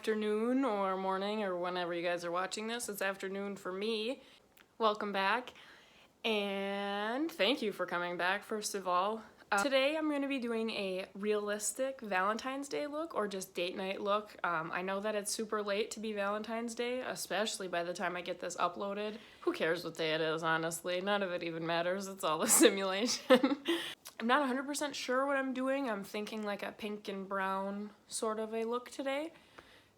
afternoon or morning or whenever you guys are watching this. It's afternoon for me. Welcome back, and thank you for coming back, first of all. Today I'm going to be doing a realistic Valentine's Day look, or just date night look. I know that it's super late to be Valentine's Day, especially by the time I get this uploaded. Who cares what day it is, honestly? None of it even matters. It's all a simulation. I'm not 100% sure what I'm doing. I'm thinking like a pink and brown sort of a look today.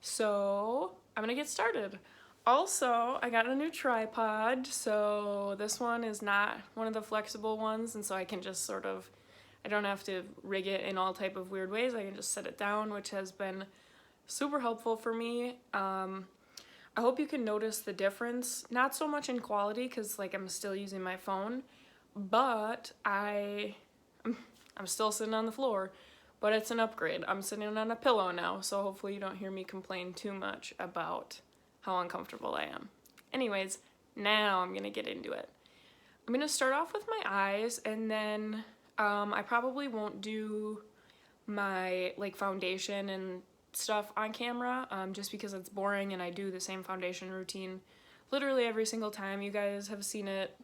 So I'm gonna get started. Also, I got a new tripod, so this one is not one of the flexible ones, and so I can just sort of, I don't have to rig it in all type of weird ways. I can just set it down, which has been super helpful for me. I hope you can notice the difference, not so much in quality because like I'm still using my phone, but I'm still sitting on the floor, but it's an upgrade. I'm sitting on a pillow now, so hopefully you don't hear me complain too much about how uncomfortable I am. Anyways, now I'm gonna get into it. I'm gonna start off with my eyes, and then I probably won't do my like foundation and stuff on camera, just because it's boring and I do the same foundation routine literally every single time. You guys have seen it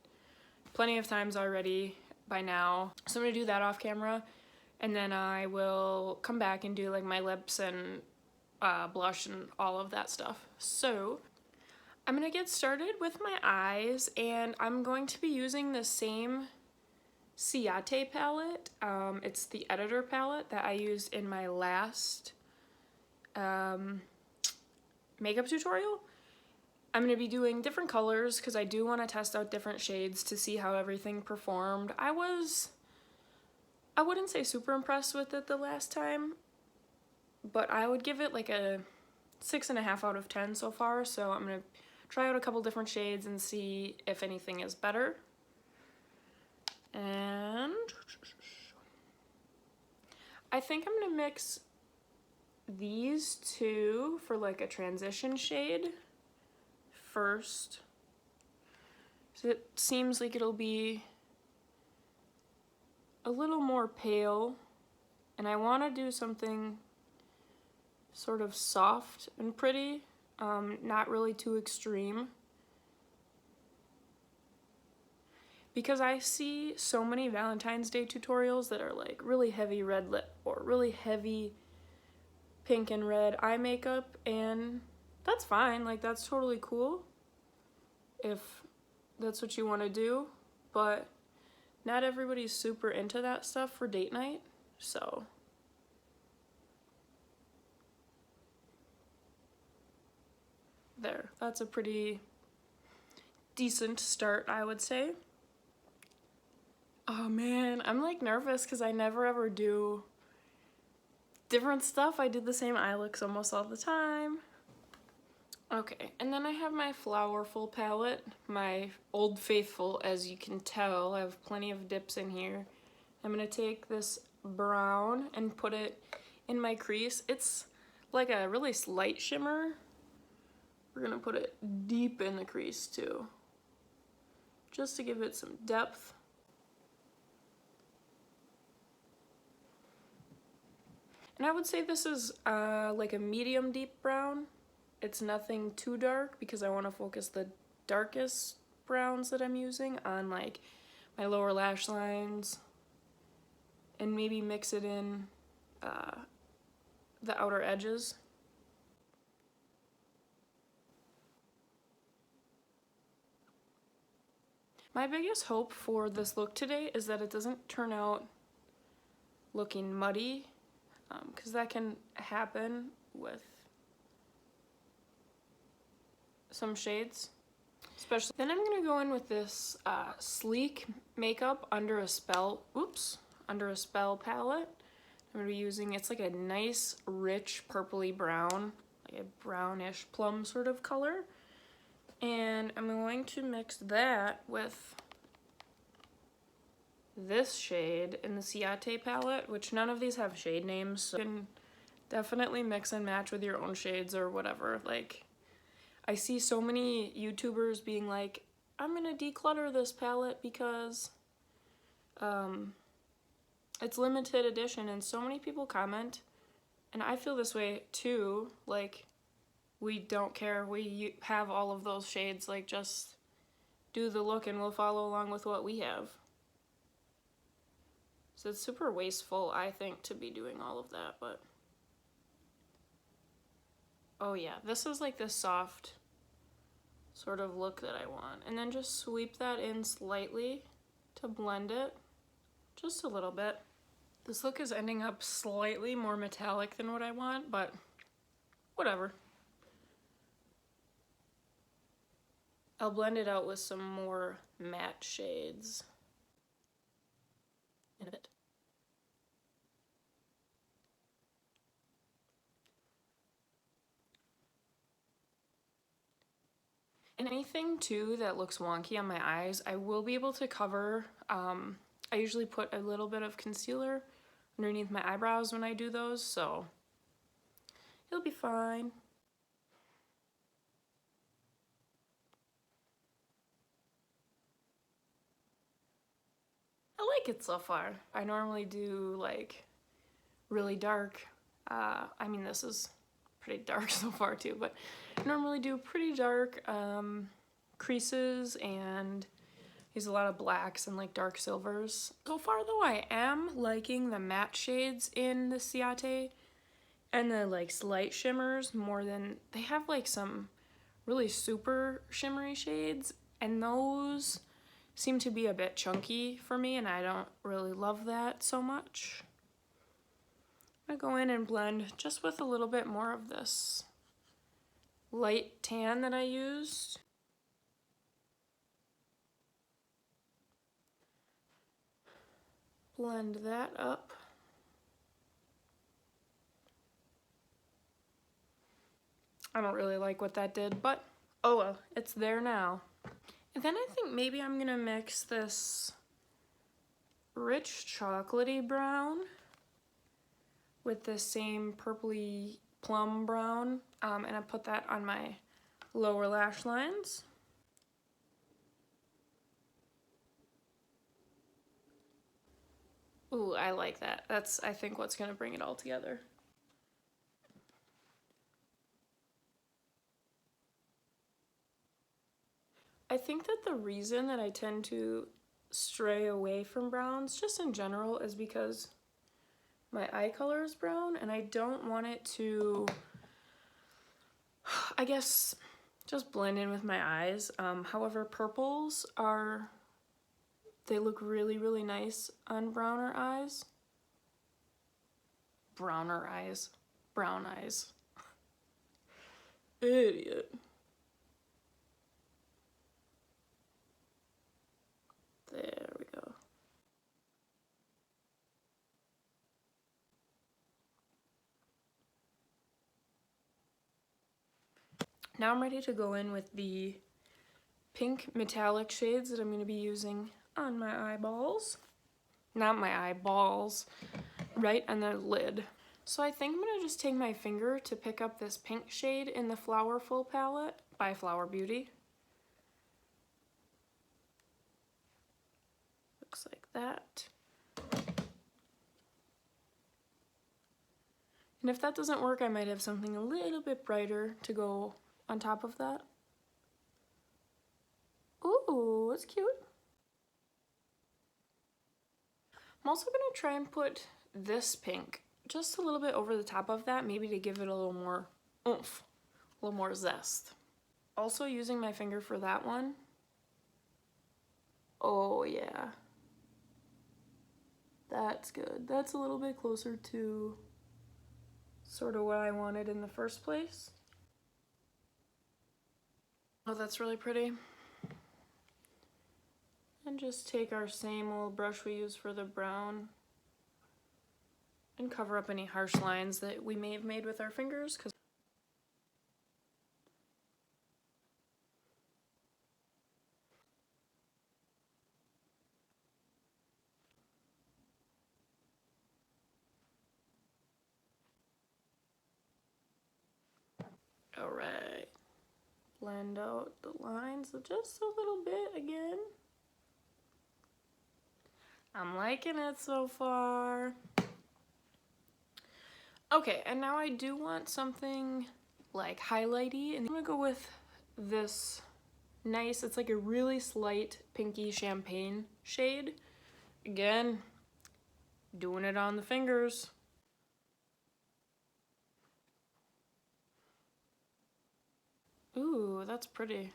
plenty of times already by now. So I'm gonna do that off camera, and then I will come back and do like my lips and blush and all of that stuff. So I'm gonna get started with my eyes, and I'm going to be using the same Ciate palette. It's the Editor palette that I used in my last makeup tutorial. I'm going to be doing different colors because I do want to test out different shades to see how everything performed. I wouldn't say super impressed with it the last time, but I would give it like a 6.5 out of 10 so far. So I'm going to try out a couple different shades and see if anything is better. And I think I'm going to mix these two for like a transition shade first. So it seems like it'll be a little more pale, and I want to do something sort of soft and pretty, not really too extreme, because I see so many Valentine's Day tutorials that are like really heavy red lip or really heavy pink and red eye makeup, and that's fine, like that's totally cool if that's what you want to do, but not everybody's super into that stuff for date night. So there, that's a pretty decent start, I would say. Oh man, I'm like nervous because I never ever do different stuff. I do the same eye looks almost all the time. Okay, and then I have my Flowerful palette, my Old Faithful, as you can tell. I have plenty of dips in here. I'm gonna take this brown and put it in my crease. It's like a really slight shimmer. We're gonna put it deep in the crease too, just to give it some depth. And I would say this is like a medium deep brown. It's nothing too dark because I want to focus the darkest browns that I'm using on like my lower lash lines, and maybe mix it in the outer edges. My biggest hope for this look today is that it doesn't turn out looking muddy, because that can happen with some shades, especially. Then I'm gonna go in with this sleek makeup under a spell palette. I'm gonna be using, it's like a nice rich purpley brown, like a brownish plum sort of color, and I'm going to mix that with this shade in the Ciate palette, which none of these have shade names, so you can definitely mix and match with your own shades or whatever. Like, I see so many YouTubers being like, I'm gonna declutter this palette because it's limited edition, and so many people comment, and I feel this way too, like we don't care. We have all of those shades. Like, just do the look and we'll follow along with what we have. So it's super wasteful, I think, to be doing all of that, but oh yeah, this is like the soft sort of look that I want. And then just sweep that in slightly to blend it just a little bit. This look is ending up slightly more metallic than what I want, but whatever. I'll blend it out with some more matte shades in a bit. And anything too that looks wonky on my eyes, I will be able to cover. I usually put a little bit of concealer underneath my eyebrows when I do those, so it'll be fine. I like it so far. I normally do like really dark, I mean this is pretty dark so far too, but I normally do pretty dark creases and use a lot of blacks and like dark silvers. So far though, I am liking the matte shades in the Ciate and the like slight shimmers more than, they have like some really super shimmery shades and those seem to be a bit chunky for me and I don't really love that so much. I'm gonna go in and blend just with a little bit more of this light tan that I used. Blend that up. I don't really like what that did, but oh well, it's there now. And then I think maybe I'm gonna mix this rich chocolatey brown with the same purpley plum brown, and I put that on my lower lash lines. Ooh, I like that. That's, I think, what's gonna bring it all together. I think that the reason that I tend to stray away from browns, just in general, is because my eye color is brown and I don't want it to, I guess, just blend in with my eyes. However, purples are, they look really, really nice on browner eyes. Browner eyes. Brown eyes. Idiot. There we go. Now I'm ready to go in with the pink metallic shades that I'm going to be using on my eyeballs. Not my eyeballs, right on the lid. So I think I'm going to just take my finger to pick up this pink shade in the Flowerful palette by Flower Beauty. Looks like that. And if that doesn't work, I might have something a little bit brighter to go on top of that. Ooh, that's cute. I'm also gonna try and put this pink just a little bit over the top of that, maybe to give it a little more oomph, a little more zest. Also using my finger for that one. Oh yeah. That's good. That's a little bit closer to sort of what I wanted in the first place. Oh, that's really pretty. And just take our same old brush we used for the brown and cover up any harsh lines that we may have made with our fingers. All right. Blend out the lines just a little bit again. I'm liking it so far. Okay, and now I do want something like highlighty, and I'm gonna go with this nice, it's like a really slight pinky champagne shade. Again, doing it on the fingers. Ooh, that's pretty.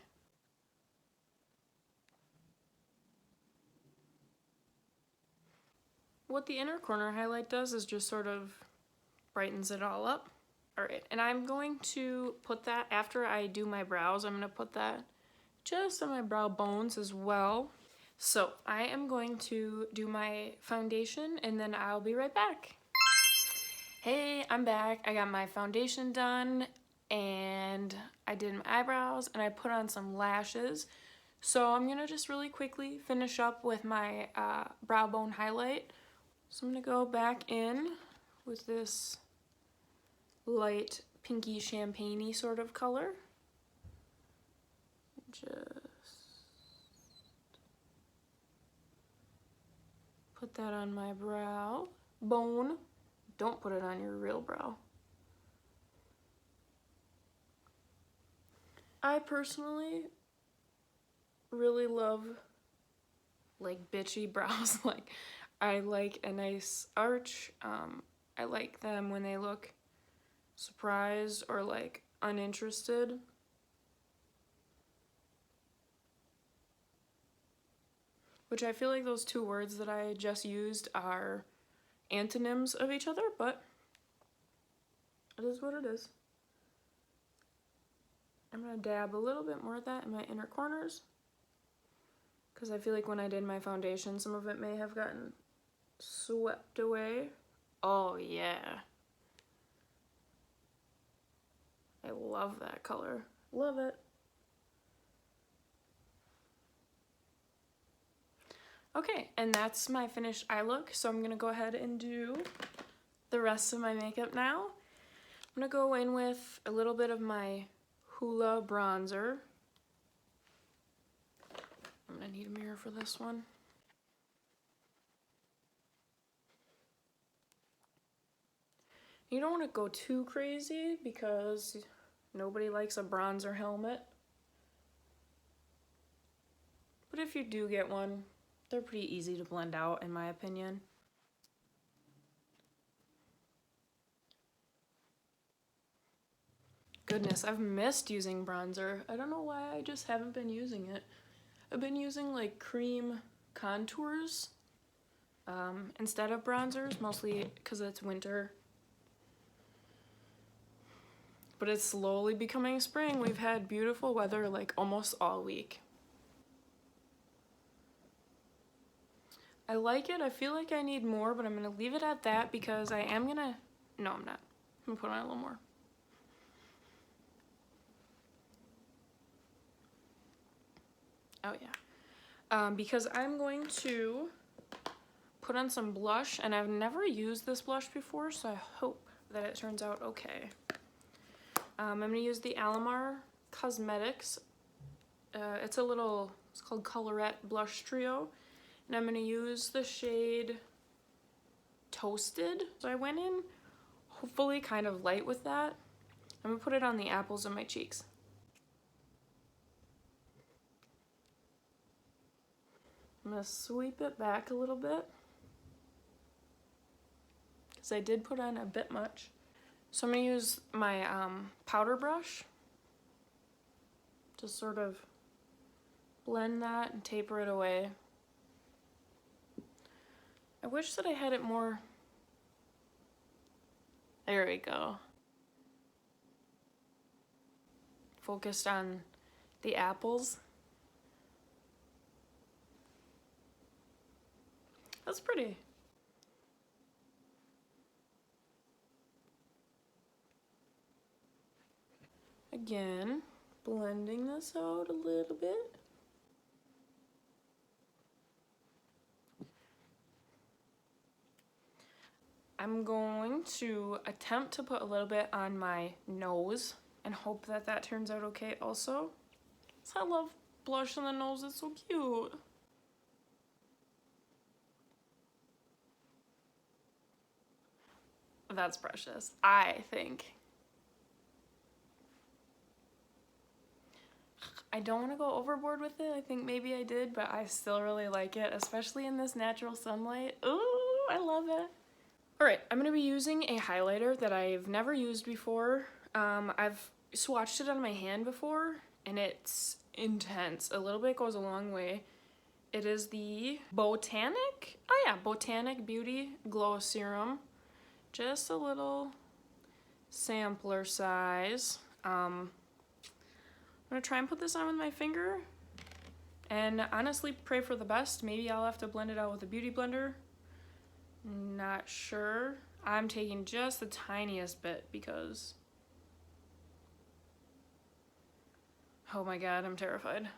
What the inner corner highlight does is just sort of brightens it all up. All right, and I'm going to put that after I do my brows. I'm gonna put that just on my brow bones as well. So I am going to do my foundation and then I'll be right back. Hey, I'm back. I got my foundation done and I did my eyebrows and I put on some lashes. So I'm gonna just really quickly finish up with my brow bone highlight. So I'm gonna go back in with this light pinky champagne-y sort of color. Just put that on my brow bone. Don't put it on your real brow. I personally really love like bitchy brows. Like I like a nice arch. I like them when they look surprised or like uninterested. Which I feel like those two words that I just used are antonyms of each other, but it is what it is. I'm gonna dab a little bit more of that in my inner corners because I feel like when I did my foundation, some of it may have gotten swept away. Oh yeah. I love that color. Love it. Okay, and that's my finished eye look, so I'm gonna go ahead and do the rest of my makeup now. I'm gonna go in with a little bit of my Hoola bronzer. I'm gonna need a mirror for this one. You don't want to go too crazy because nobody likes a bronzer helmet. But if you do get one, they're pretty easy to blend out in my opinion. Goodness, I've missed using bronzer. I don't know why I just haven't been using it. I've been using like cream contours instead of bronzers, mostly because it's winter. But it's slowly becoming spring. We've had beautiful weather like almost all week. I like it. I feel like I need more, but I'm gonna leave it at that because I am gonna, no I'm not. I'm gonna put on a little more. Oh yeah. Because I'm going to put on some blush, and I've never used this blush before, so I hope that it turns out okay. I'm gonna use the Alamar Cosmetics. It's called Colorette Blush Trio, and I'm gonna use the shade Toasted. So I went in hopefully kind of light with that. I'm gonna put it on the apples of my cheeks. I'm gonna sweep it back a little bit because I did put on a bit much. So I'm gonna use my powder brush to sort of blend that and taper it away. I wish that I had it more, there we go, focused on the apples. That's pretty. Again, blending this out a little bit. I'm going to attempt to put a little bit on my nose and hope that that turns out okay also. So I love blush on the nose, it's so cute. That's precious, I think. I don't want to go overboard with it. I think maybe I did, but I still really like it, especially in this natural sunlight. Ooh, I love it. All right, I'm going to be using a highlighter that I've never used before. I've swatched it on my hand before, and it's intense. A little bit goes a long way. It is the Botanic Beauty Glow Serum. Just a little sampler size. I'm gonna try and put this on with my finger and honestly pray for the best. Maybe I'll have to blend it out with a beauty blender. Not sure. I'm taking just the tiniest bit because, oh my god, I'm terrified.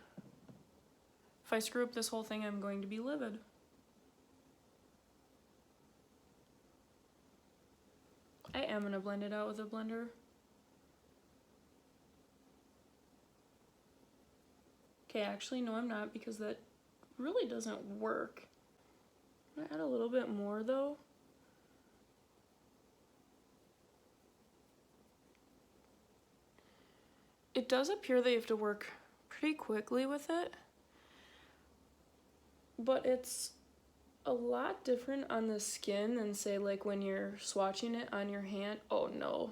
If I screw up this whole thing, I'm going to be livid. I am gonna blend it out with a blender. Okay, actually, no, I'm not, because that really doesn't work. I'm gonna add a little bit more though. It does appear that you have to work pretty quickly with it, but it's a lot different on the skin than, say, like when you're swatching it on your hand. Oh no.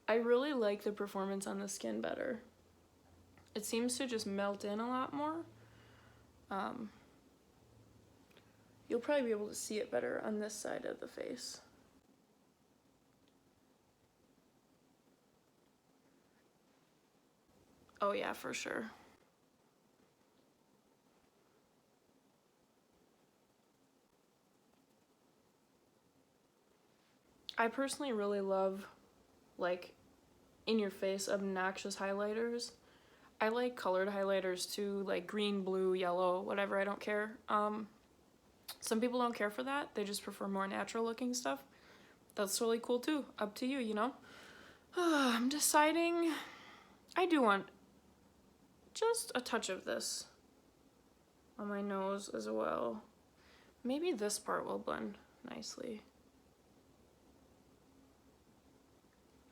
I really like the performance on the skin better. It seems to just melt in a lot more. You'll probably be able to see it better on this side of the face. Oh yeah, for sure. I personally really love, like, in-your-face obnoxious highlighters. I like colored highlighters too, like green, blue, yellow, whatever, I don't care. Some people don't care for that. They just prefer more natural looking stuff. That's really cool too. Up to you, you know? I'm deciding. I do want just a touch of this on my nose as well. Maybe this part will blend nicely.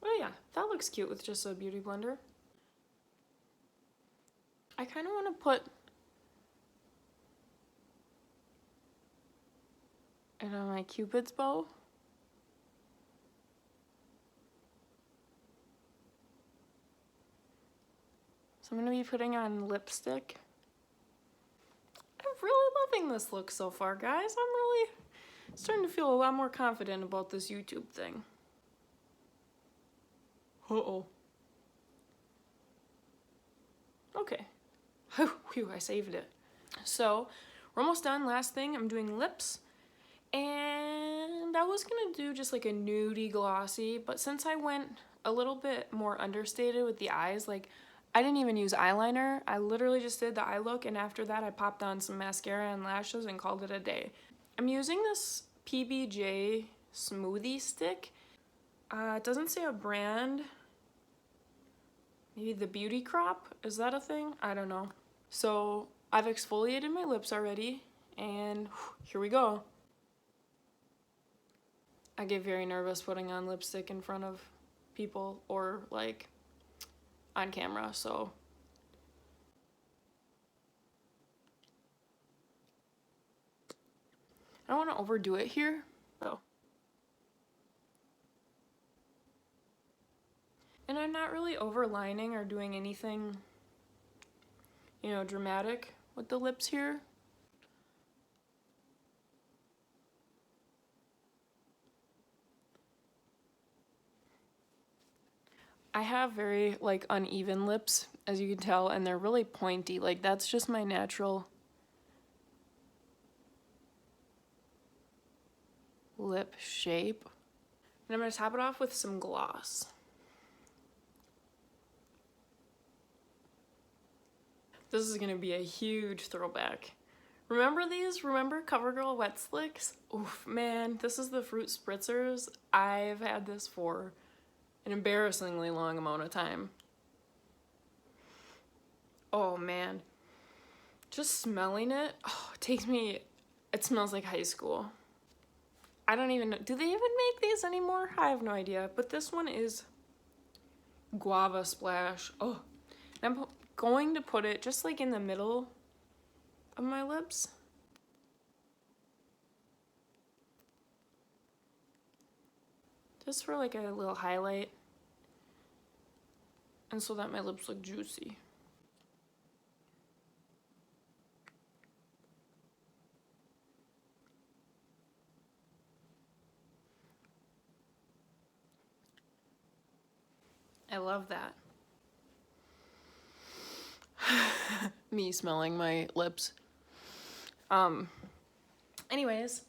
Oh yeah, that looks cute with just a beauty blender. I kind of want to put it on my Cupid's bow. So I'm going to be putting on lipstick. I'm really loving this look so far, guys. I'm really starting to feel a lot more confident about this YouTube thing. Uh-oh. Okay. Whew, I saved it. So, we're almost done. Last thing, I'm doing lips. And I was gonna do just like a nudie glossy, but since I went a little bit more understated with the eyes, like I didn't even use eyeliner. I literally just did the eye look, and after that I popped on some mascara and lashes and called it a day. I'm using this PBJ smoothie stick. It doesn't say a brand. Maybe the Beauty Crop? Is that a thing? I don't know. So I've exfoliated my lips already, and here we go. I get very nervous putting on lipstick in front of people or like on camera, so. I don't want to overdo it here. Oh. And I'm not really overlining or doing anything, you know, dramatic with the lips here. I have very, like, uneven lips, as you can tell, and they're really pointy. Like, that's just my natural lip shape. And I'm going to top it off with some gloss. This is going to be a huge throwback. Remember these? Remember CoverGirl Wet Slicks? Oof, man, this is the fruit spritzers. I've had this for an embarrassingly long amount of time. Oh man, just smelling it, oh, it smells like high school. I don't even know, do they even make these anymore? I have no idea, but this one is Guava Splash. Oh, I'm going to put it just like in the middle of my lips. Just for like a little highlight. And so that my lips look juicy. I love that. Me smelling my lips. Anyways,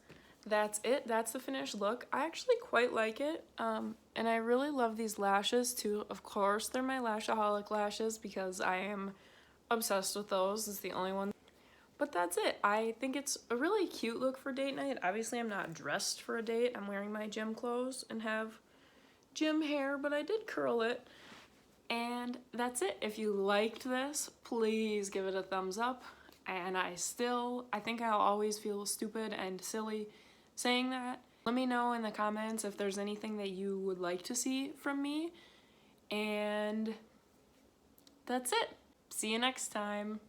that's it. That's the finished look. I actually quite like it. And I really love these lashes too. Of course, they're my Lashaholic lashes because I am obsessed with those. It's the only one. But that's it. I think it's a really cute look for date night. Obviously, I'm not dressed for a date. I'm wearing my gym clothes and have gym hair, but I did curl it. And that's it. If you liked this, please give it a thumbs up. And I think I'll always feel stupid and silly saying that. Let me know in the comments if there's anything that you would like to see from me. And that's it. See you next time.